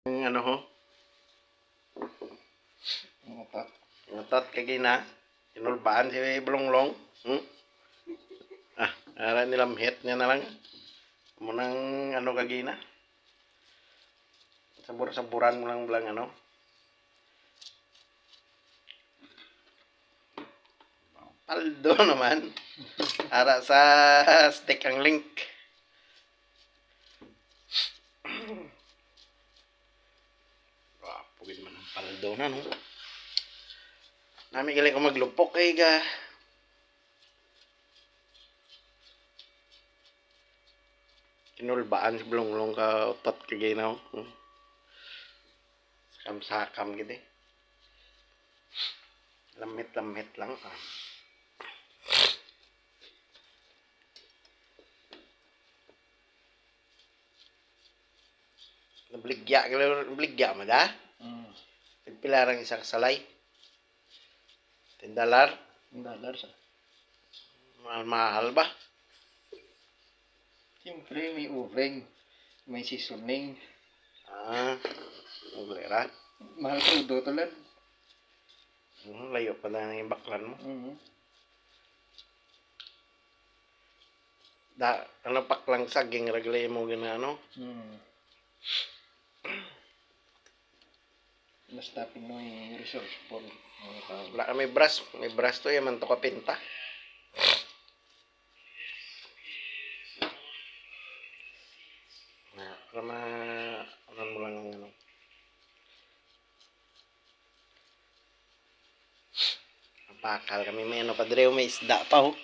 Ang ano ho? Ngotot. Ngotot kagina. Kinulbaan si Blonglong. Ara nilamhit niya na lang. Munang ano kagina. Sabur-saburan mo lang bilang ano. Paldo naman. Ara sa stick ang link. Pugid man ang paldo na no. Nami galing ko maglupok kay ga. Kinulbaan si Blonglong ka utot kaginaw. Sakam-sakam gid eh. Lamit-lamit lang. Nabligya mo da? Pilarang isa kasalay. $10. $10 sa. Mahal ba? Siyempre, may uving. May seasoning. Uglera. Mahal ko do tulad. Layo pa na yung baklan mo. Ano paklang saging raglay mo gina ano? Basta Pinoy resourceful. Wala ka may brush. May brush to yaman to kapinta. Para ano mo lang ano. Pakal kami may ano padre may isda pa ho.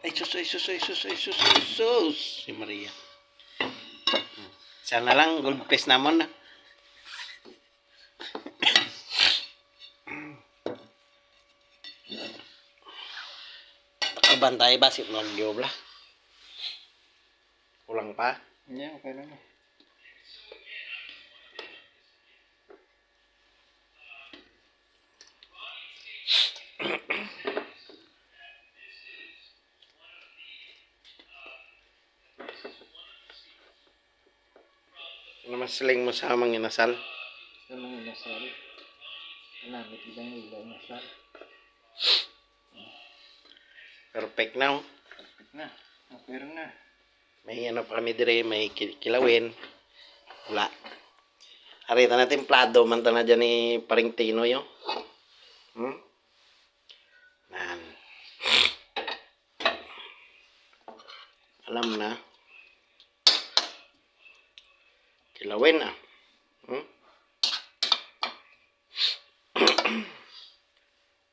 Ay sus si Maria. Sana lang gold piece namon na. Bantay ba si Nogyo bla? Kulang pa? Yeah, okay lang. Ano masiling mo sa mga inasal? Sa mga inasal. Namit ilang inasal. Perfect na. Perfect na. Okay na. May ano pa kami dire, may kilawin. Wala. Arita na templado man ta na dyan ni Paring Tino yo. Nan. Alam na. Kilawin na.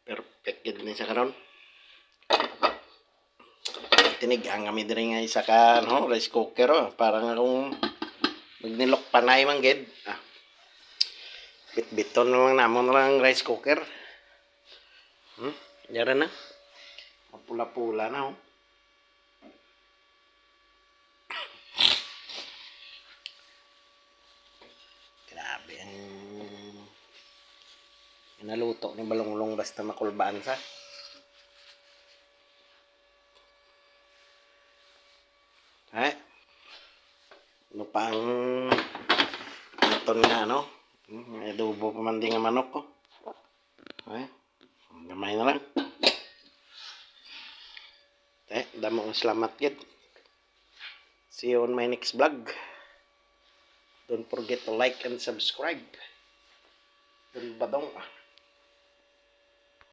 Perfect gid ni sa karon. Tinigang kami dire nga isa ka no, rice cooker parang akong magnilok panay man gid. Bit-biton lang namon lang rice cooker. Yara na. Mapula-pula na Grabe ang naluto ni Balonglong basta makulbaan sa. Ano pa ang naton nga ano? May adobo pa man din nga manok ko. Gamay na lang. Damo salamat gid. See you on my next vlog. Don't forget to like and subscribe. Dun badong